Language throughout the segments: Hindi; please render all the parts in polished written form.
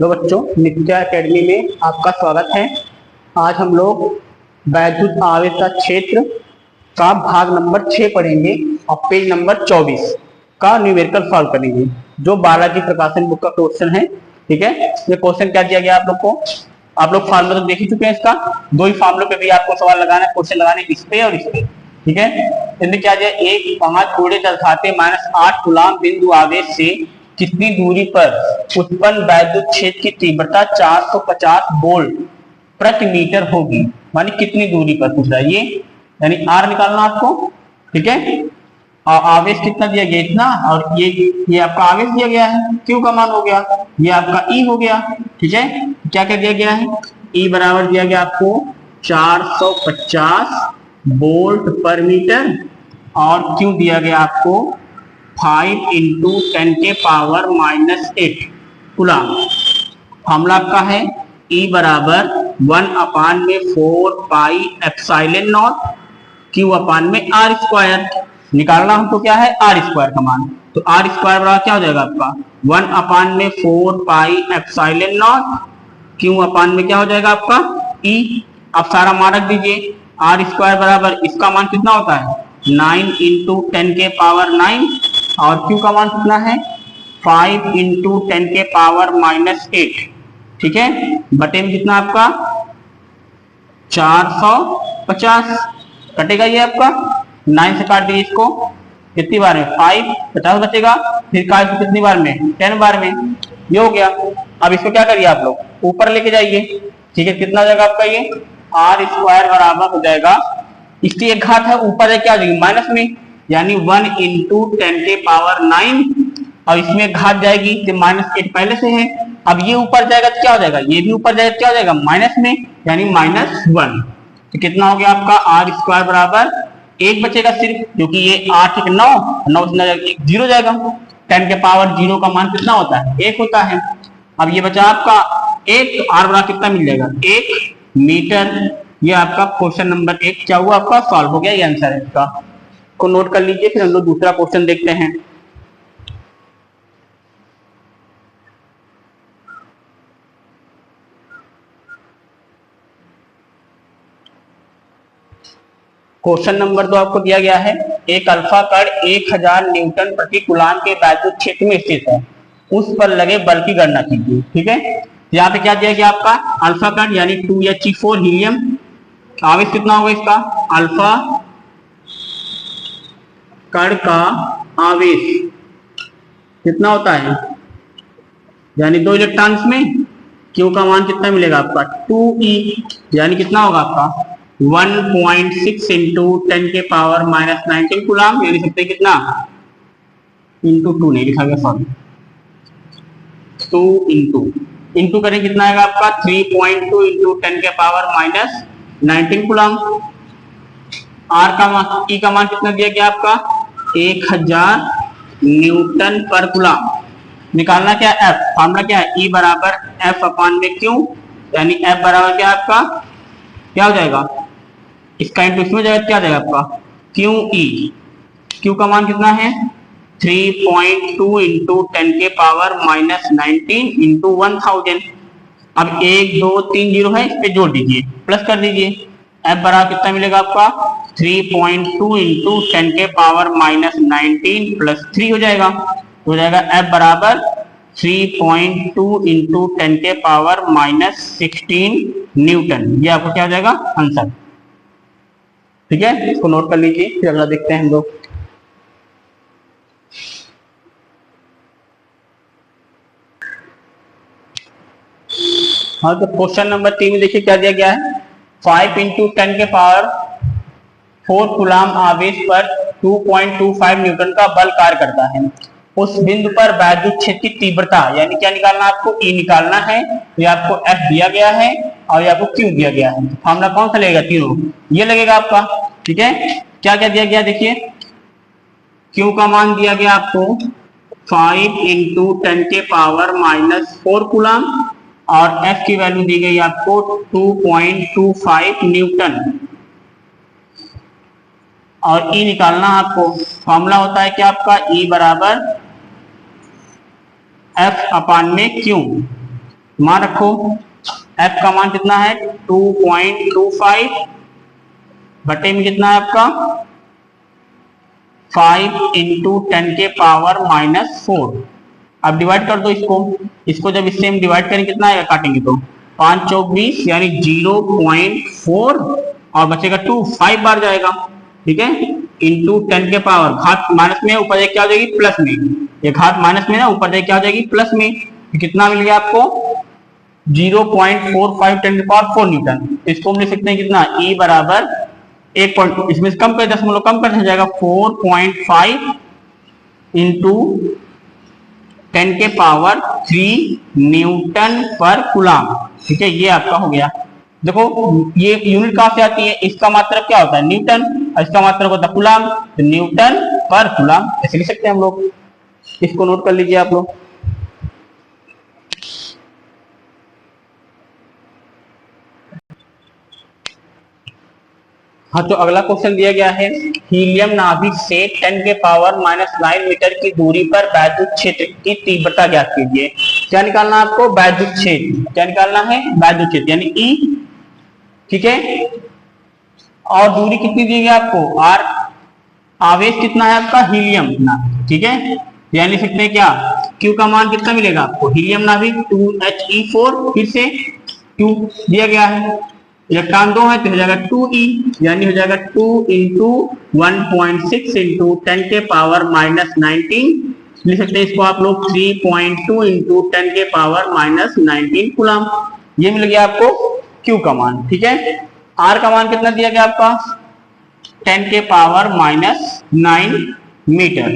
लो बच्चों, नित्या एकेडमी में आपका स्वागत है। आज हम लोग वैद्युत आवेश का क्षेत्र का भाग नंबर 6 पढ़ेंगे और पेज नंबर 24 का न्यूमेरिकल सॉल्व करेंगे, जो बालाजी प्रकाशन बुक का क्वेश्चन है। ठीक है, ये क्वेश्चन क्या दिया गया आप लोग को? आप लोग फार्मूला तो देख ही चुके हैं इसका। दो ही फार्मूले पे भी आपको सवाल लगाना है, क्वेश्चन लगाने इस पे और इस पे। ठीक है, इसमें क्या दिया? एक 5 घोड़े दर्शाते -8 कूलाम बिंदु आवेश से कितनी दूरी पर उत्पन्न वैद्युत क्षेत्र की तीव्रता 450 वोल्ट प्रति मीटर होगी। मानी कितनी दूरी पर पूछ रहा है ये, यानी आर निकालना आपको। ठीक है, और आवेश कितना दिया गया? इतना, और ये आपका आवेश दिया गया है, क्यू का मान हो गया, ये आपका ई हो गया। ठीक है, क्या क्या दिया गया है? ई बराबर दिया गया आपको 450 वोल्ट पर मीटर, और क्यू दिया गया आपको 5 × 10⁻⁻8 कूलाम। फार्मूला आपका है E बराबर 1/4 पाई एप्सिलॉन नॉट Q/r²। निकालना हमको क्या है? r² का मान। तो r² बराबर क्या हो जाएगा आपका? 1/4 पाई एप्सिलॉन नॉट Q/ क्या हो जाएगा आपका? E। अब सारा मान रख दीजिए। r² बराबर इसका मान कितना होता है? 9 × 10⁻⁹, और Q का मान कितना है? 5 × 10⁻⁻8। ठीक है, बटे में कितना आपका? 450 कटेगा ये आपका। 9 से काट दीजिए इसको, कितनी बार में? 5, 50 बचेगा। फिर काट कितनी बार में? 10 बार में। ये हो गया। अब इसको क्या करिए आप लोग? ऊपर लेके जाइए। ठीक है, कितना हो जाएगा आपका? ये r² बराबर हो जाएगा, इसकी एक घात है, ऊपर क्या हो जाएगी? माइनस में, यानी 1 × 10⁻⁹, और इसमें घात जाएगी तो -8 पहले से है। अब ये ऊपर जाएगा तो क्या हो जाएगा? ये भी ऊपर जाएगा, क्या हो जाएगा? माइनस में, यानी -1। तो कितना हो गया आपका? r² बराबर 1 बचेगा सिर्फ, क्योंकि ये 8 × 9, 9 से 0 जाएगा। 10⁻0 का मान कितना होता है? 1 होता है। अब ये बचा आपका 1, तो r बराबर कितना मिल जाएगा? 1 मीटर। ये आपका क्वेश्चन नंबर 1 क्या हुआ? आपका सॉल्व हो गया। ये आंसर है इसका, को नोट कर लीजिए। फिर हम लोग दूसरा क्वेश्चन देखते हैं। क्वेश्चन नंबर 2 आपको दिया गया है, एक अल्फा कण 1000 न्यूटन प्रति कूलाम के वैद्युत क्षेत्र में स्थित है, उस पर लगे बल की गणना कीजिए। ठीक है, यहाँ पे क्या दिया गया आपका? अल्फा कण यानी 2He4 हीलियम। आवेश कितना होगा इसका? अल्फा कण का आवेश कितना होता है? यानी 2 इलेक्ट्रॉन्स में। क्यू का मान कितना मिलेगा आपका? 2E, यानी कितना होगा आपका? 1.6 × 10⁻⁻19 कूलाम। यानी सकते कितना? इंटू 2 नहीं लिखा गया, सॉरी, 2 इंटू करें कितना आएगा आपका? 3.2 × 10⁻⁻19 कूलाम। आर का मान, ई का मान कितना दिया गया आपका? 1000 न्यूटन पर कूलाम। निकालना क्या? एफ। फार्मूला क्या है? ई बराबर F/Q, यानी एफ बराबर क्या आपका? क्या हो जाएगा? इसका इंटू इसमें जाएगा, क्या जाएगा आपका? QE। Q का मान कितना है? 3.2 × 10⁻⁻19 × 1000। अब 1 2 3 0 है, इस पे जोड़ दीजिए, प्लस कर दीजिए। F बराबर कितना मिलेगा आपका? 3.2 × 10⁻⁻19 + 3 हो जाएगा। हो जाएगा F बराबर 3.2 × 10⁻⁻16 न्यूटन। ये आपको क्या हो जाएगा? आंसर। ठीक है, इसको नोट कर लीजिए। फिर अगला देखते हैं हम लोग। हाँ, तो क्वेश्चन नंबर 3 में देखिए क्या दिया गया है। 5 × 10⁴ कूलाम आवेश पर 2.25 न्यूटन का बल कार्य करता है। उस बिंदु पर वैद्युत क्षेत्र की तीव्रता, यानी क्या निकालना आपको? E निकालना है। ये आपको F दिया गया है और ये आपको Q दिया गया है। फार्मूला कौन सा लगेगा? तीनों ये लगेगा आपका। ठीक है, क्या क्या दिया गया देखिए। Q का मान दिया गया आपको 5 × 10⁻⁻4 कूलाम, और F की वैल्यू दी गई आपको 2.25 न्यूटन, और E निकालना आपको। फॉर्मूला होता है क्या आपका? E बराबर F/Q, मान रखो f का मान कितना है 2.25 बटे में कितना है आपका 5 इंटू 10 के पावर -4। अब डिवाइड कर दो इसको जब इससे हम डिवाइड करेंगे कितना आएगा काटेंगे तो 5 चौक 20 यानी 0.4 और बचेगा 2 5 बार जाएगा, ठीक है, इंटू 10 के पावर घात माइनस में ऊपर जाए क्या हो जाएगी प्लस में, ये घात माइनस में ना ऊपर जाए क्या हो जाएगी प्लस में, तो कितना मिल गया आपको 0.45 10 के पावर 4 न्यूटन। इसको हम लिख सकते हैं कितना E बराबर 1 पॉइंट इसमें कम कर दशमलव कम कर जाएगा 4.5 इंटू 10 के पावर 3 न्यूटन पर कूलम, ठीक है, ये आपका हो गया। देखो ये यूनिट कहां से आती है, इसका मात्रक क्या होता है न्यूटन और इसका मात्रक होता है कूलम, तो न्यूटन पर कूलम ऐसे लिख सकते हैं हम लोग। इसको नोट कर लीजिए आप लोग। हाँ, तो अगला क्वेश्चन दिया गया है हीलियम नाभिक से 10 के पावर -9 मीटर की दूरी पर वैद्युत क्षेत्र की तीव्रता ज्ञात कीजिए। क्या निकालना है आपको वैद्युत क्षेत्र, क्या निकालना है वैद्युत क्षेत्र यानी E, ठीक है, और दूरी कितनी दी गई आपको R, आवेश कितना है आपका हीलियम ना, ठीक है, यानी लिख सकते हैं क्या Q का मान कितना मिलेगा आपको हीलियम नाभिक 2He4 फिर से 2 दिया गया है, इलेक्ट्रॉन 2 है तो हो जाएगा 2E यानी हो जाएगा 2 इंटू 1.6 इंटू 10 के पावर -19 लिख सकते हैं इसको आप लोग 3.2 इंटू 10 के पावर -19 कूलम। ये मिल गया आपको Q का मान, ठीक है। R का मान कितना दिया गया आपका 10 के पावर -9 मीटर,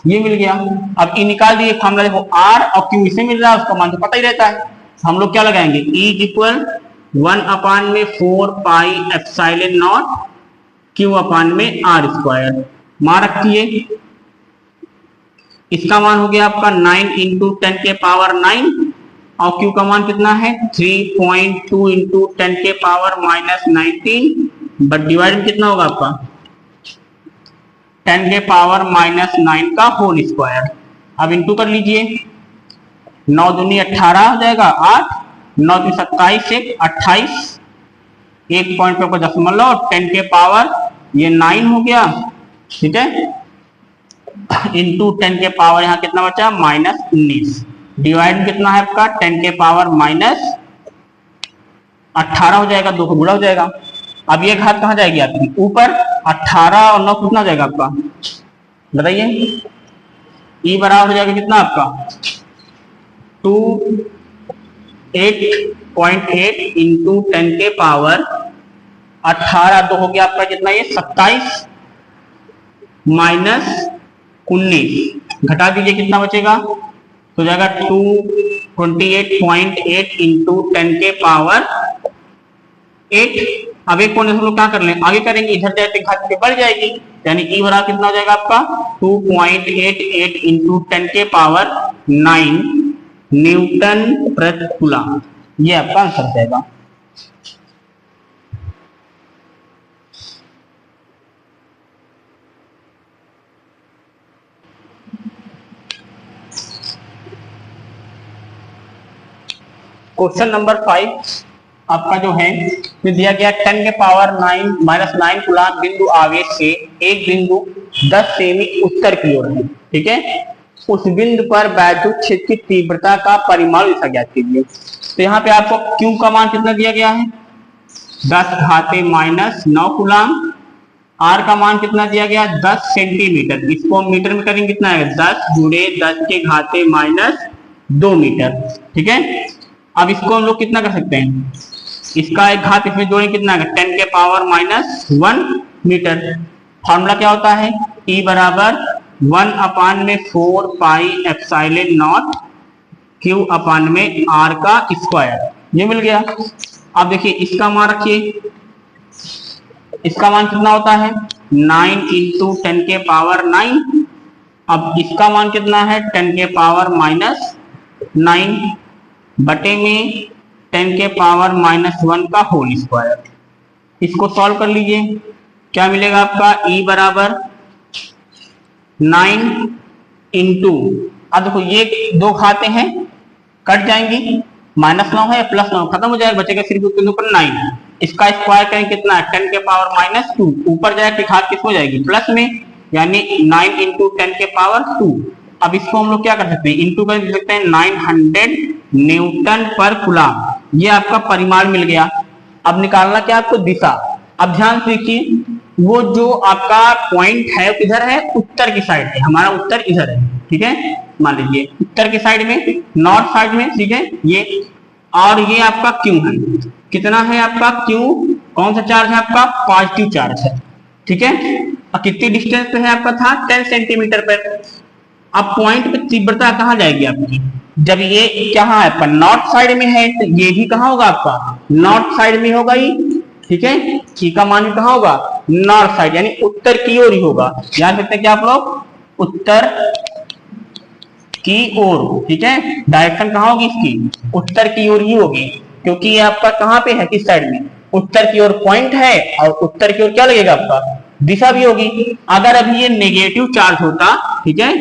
ये मिल गया। अब E निकाल दिए फॉर्मूला देखो R और Q इसे मिल रहा है, उसका मान तो पता ही रहता है, हम लोग क्या लगाएंगे E equal 1/4 pi epsilon not Q अपान में R स्क्वायर मान रखिए। इसका मान हो गया आपका 9 इंटू 10 के पावर 9 और Q का मान कितना है 3.2 इंटू 10 के पावर -19 बट डिवाइड कितना होगा आपका 10 के पावर -9 का होल स्क्वायर। अब इंटू कर लीजिए 9 दूनी 18 हो जाएगा 8 9 की 27 से 28 एक पॉइंट पे दशमलव 10 के पावर ये 9 हो गया, ठीक है, इंटू 10 के पावर यहाँ कितना बचा -19 डिवाइड कितना है आपका 10 के पावर -18 हो जाएगा, 2 को गुणा हो जाएगा। अब ये घात कहाँ जाएगी आपकी ऊपर 18 और 9 कितना जाएगा आपका बताइए E बराबर हो जाएगा कितना आपका 8.8 इंटू 10 के पावर 18 2 हो गया आपका कितना ये 27 -19 घटा दीजिए कितना बचेगा तो जाएगा 228.8 इंटू 10 के पावर 8। अब एक पॉइंट हम लोग क्या कर लें आगे करेंगे इधर जाते घात पे बढ़ जाएगी यानी E बराबर कितना हो जाएगा आपका 2.88 इंटू 10 के पावर 9 न्यूटन प्रति कूलम, ये आपका आंसर जाएगा। क्वेश्चन नंबर 5 आपका जो है ये दिया गया 10 के पावर -9 कूलम बिंदु आवेश से एक बिंदु 10 सेमी उत्तर की ओर है, ठीक है, उस बिंदु पर वैद्युत क्षेत्र की तीव्रता का परिमाण लिखा ज्ञात कीजिए। तो यहाँ पे आपको Q का मान कितना दिया गया है 10 घाते -9 कूलम, R का मान कितना दिया गया 10 सेंटीमीटर, इसको हम मीटर में करेंगे कितना है 10 गुणे 10 के घाते -2 मीटर, ठीक है। अब इसको हम लोग कितना कर सकते हैं इसका एक घात इसमें जोड़ें कितना है 10 के पावर -1 मीटर। फॉर्मूला क्या होता है E बराबर 1/4 पाई एप्सिलॉन नॉट Q अपान में R का स्क्वायर, ये मिल गया। अब देखिए इसका मान रखिए, इसका मान कितना होता है 9 इंटू 10 के पावर 9, अब इसका मान कितना है 10 के पावर -9 बटे में 10 के पावर -1 का होल स्क्वायर। इसको सॉल्व कर लीजिए क्या मिलेगा आपका E बराबर 9 इंटू, अब देखो ये दो खाते हैं कट जाएंगी -9 है, +9 खत्म हो जाएगा, बचेगा सिर्फ उसके ऊपर 9। इसका स्क्वायर करें कितना, 10 के पावर -2, ऊपर जाएगा घात किस हो जाएगी प्लस में, यानी 9 × 10 के पावर 2। अब इसको हम लोग क्या कर सकते हैं, इंटू कर दे सकते हैं, 900 न्यूटन पर कूलम। ये आपका परिमाण मिल गया। अब निकालना क्या आपको, दिशा। अब ध्यान से देखिए, वो जो आपका पॉइंट है किधर है, उत्तर की साइड है, हमारा उत्तर इधर है, ठीक है, मान लीजिए उत्तर की साइड में, नॉर्थ साइड में, ठीक है ये, और ये आपका क्यू है, कितना है आपका क्यू, कौन सा चार्ज है आपका, पॉजिटिव चार्ज है, ठीक है। और कितनी डिस्टेंस पे है आपका था, 10 सेंटीमीटर पर। अब पॉइंट पे तीव्रता कहाँ जाएगी आपकी, जब ये कहाँ है, नॉर्थ साइड में है, तो ये भी कहाँ होगा आपका, नॉर्थ साइड में होगा ये, ठीक है। की का मान कहाँ होगा, नॉर्थ साइड, यानी उत्तर की ओर ही होगा। याद रखते हैं क्या आप लोग, उत्तर की ओर, ठीक है। डायरेक्शन कहाँ होगी इसकी, उत्तर की ओर ही होगी, क्योंकि ये आपका कहाँ पे है, किस साइड में, उत्तर की ओर पॉइंट है, और उत्तर की ओर क्या लगेगा आपका, दिशा भी होगी। अगर अभी ये नेगेटिव चार्ज होता, ठीक है,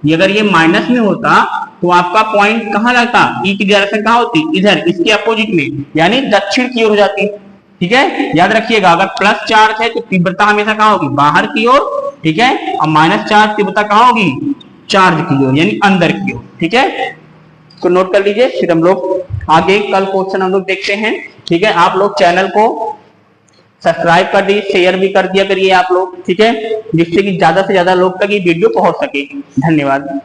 ये अगर ये माइनस में होता, तो आपका पॉइंट कहाँ लगता, ई की डायरेक्शन कहाँ होती, इधर, इसके अपोजिट में, यानी दक्षिण की ओर हो जाती, ठीक है। याद रखिएगा, अगर प्लस चार्ज है तो तीव्रता हमेशा कहाँ होगी, बाहर की ओर, ठीक है, और माइनस चार्ज तीव्रता कहाँ होगी, चार्ज की ओर, यानी अंदर की ओर, ठीक है। तो नोट कर लीजिए, फिर हम लोग आगे कल क्वेश्चन हम लोग देखते हैं, ठीक है। आप लोग चैनल को सब्सक्राइब कर दीजिए, शेयर भी कर दिया करिए आप लोग, ठीक है, जिससे कि ज्यादा से ज्यादा लोग तक ये वीडियो पहुंच सके। धन्यवाद।